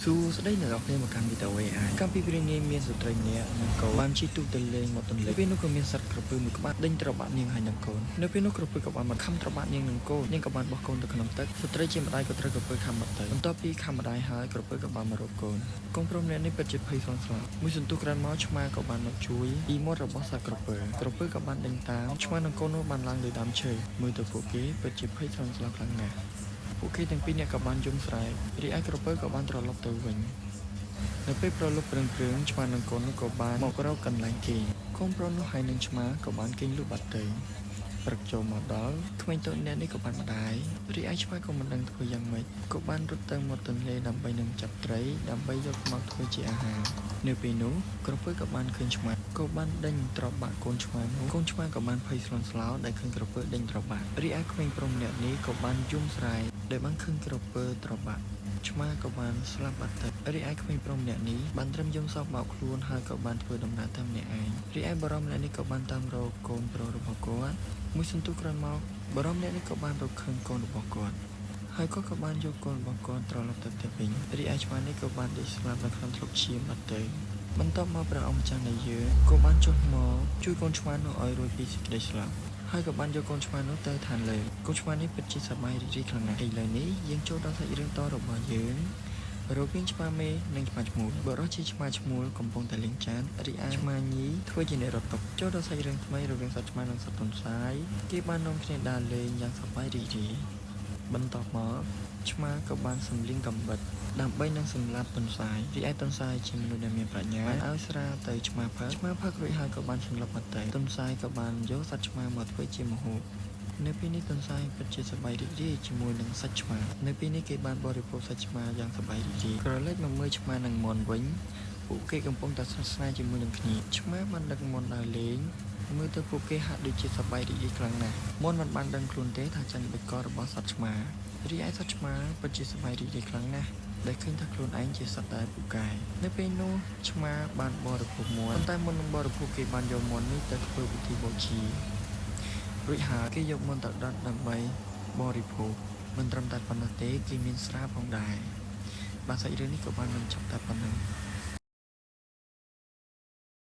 សួស្តីអ្នកនរគ្នាមកកាន់វីដេអូ AI កាលពីព្រឹកនេះមានស្ត្រីម្នាក់និងកូនបានជិះទូកទៅលេងមកទន្លេពេលនោះក៏មានសត្វក្រពើមួយក្បាលដេញត្របាក់នាងហើយនិងកូននៅពេលនោះក្រពើក៏បានមកខំត្របាក់នាងនិងកូននាងក៏បានបោះកូនទៅក្នុងទឹកស្ត្រីជាម្ដាយក៏ត្រូវក្រពើខំបាត់ទៅបន្ទាប់ពីខំម្ដាយហើយក្រពើក៏បានមករកកូនកូនប្រុសម្នាក់នេះពិតជាភ័យស្លន់ស្លោមួយសន្ទុះក្រោយមកឆ្មាក៏បានមកជួយពីមាត់របស់សត្វក្រពើក៏បានដេញតាមឆ្មានិងកូននោះបានឡើងលើដើមឈើមើលទៅពួកគេពិតជាភ័យស្លន់ស្លោខ្លាំងណាស់ពួកគេទាំងពីរនាក់ក៏បានយំស្រែករីឯក្រពើក៏បានត្រឡប់ទៅវិញនៅពេលប្រលប់ព្រឹងឆ្មានិងកូននោះក៏បានមករកកន្លែងគេងកូនប្រុសនោះហើយនិងឆ្មាក៏បានគេងលក់បាត់ទៅព្រឹកចូលមកដល់ក្មេងតូចអ្នកនេះក៏បានម្ដាយរីឯឆ្មាក៏មិនដឹងធ្វើយ៉ាងម៉េចក៏បានរត់ទៅមាត់ទន្លេដើម្បីនឹងចាប់ត្រីដើម្បីយកមកធ្វើជាអាហារនៅពេលនោះក្រពើក៏បានឃើញឆ្មាក៏បានដេញត្របាក់កូនឆ្មានោះកូនឆ្មាក៏បានភ័យស្លន់ស្លោដែលឃើញក្រពើដេញត្របាក់រីឯក្មេងប្រុសម្នាក់នេះក៏បានយំស្រែកដែលបានឃើញក្រពើត្របាក់ឆ្មាក៏បានស្លាប់បាត់ទៅរីឯក្មេងប្រុសម្នាក់នេះបានត្រឹមយំសោកមកខ្លួនហើយក៏បានធ្វើដំណើរតាមម្នាក់ឯងរីឯបរិមម្នាក់នេះក៏បានតាមរកកូនប្រុសរបស់គាត់មួយសន្ទុះក្រោយមកបរិមម្នាក់នេះក៏បានរកឃើញកូនរបស់គាត់ហើយគាត់ក៏បានយកកូនរបស់គាត់ត្រឡប់ទៅផ្ទះវិញរីឯឆ្មានេះក៏បានដេកស្លាប់នៅក្នុងថ្លុកឈាមបាត់ទៅបន្ទាប់មកព្រះអង្គម្ចាស់នៃយើងក៏បានចុះមកជួយកូនឆ្មានោះឲ្យរួចពីសេចក្តីស្លាប់ហើយក៏បានយកកូនឆ្មានោះទៅឋានលើកូនឆ្មានេះពិតជាសប្បាយរីករាយខ្លាំងណាស់ឥឡូវនេះយើងចូលដល់សាច់រឿងតរបស់យើងរវាងឆ្មាមេនិងឆ្មាឈ្មោលបរិសុទ្ធជាឆ្មាឈ្មោលកំពុងតែលេងចានរីឯឆ្មាញីធ្វើជាអ្នករត់តុចូលដល់សាច់រឿងថ្មីរវាងសត្វឆ្មានិងសត្វទន្សាយគេបាននាំគ្នាដើរលេងយ៉ាងសប្បាយរីករាយបន្ទាប់មកឆ្មាក៏បានសម្លៀងកំបិតដើម្បីនឹងសម្លាប់ទន្សាយរីឯទន្សាយជាមនុស្សដែលមានប្រាជ្ញាបានឲ្យស្រាទៅឆ្មាផឹករួចហើយក៏បានសម្លាប់បាត់ទៅទន្សាយក៏បានយកសត្វឆ្មាមកធ្វើជាម្ហូបនៅពេលនេះទន្សាយពិតជាសប្បាយរីករាយជាមួយនឹងសាច់ឆ្មានៅពេលនេះគេបានបរិភោគសាច់ឆ្មាយ៉ាងសប្បាយរីករាយក្រឡេកមកមើលឆ្មានិងមាន់វិញពួកគេកំពុងតែស្និទ្ធស្នាលជាមួយនឹងគ្នាឆ្មាបានដឹកមាន់ដើរលេងមើលទៅពួកគេហាក់ដូចជាសប្បាយរីករាយខ្លាំងណាស់មាន់មិនបានដឹងខ្លួនទេថាចាញ់បិទករបស់សត្វឆ្មារីឯសត្វឆ្មាពិតជាសប្បាយរីករាយខ្លាំងណាស់ដែលឃើញថាខ្លួនឯងជាសត្វដែលពូកែនៅពេលនោះឆ្មាបានបរិភោគមាន់ប៉ុន្តែមុននឹងបរិភោគគេបានយកមាន់នេះទៅធ្វើពិធីបូជារួចហើយគេយកមាន់ទៅដុតដើម្បីបរិភោគមិនត្រឹមតែប៉ុណ្ណោះទេគេមានស្រាផងដែរបាទសាច់រឿងនេះក៏បានបញ្ចប់តែប៉ុណ្ណឹង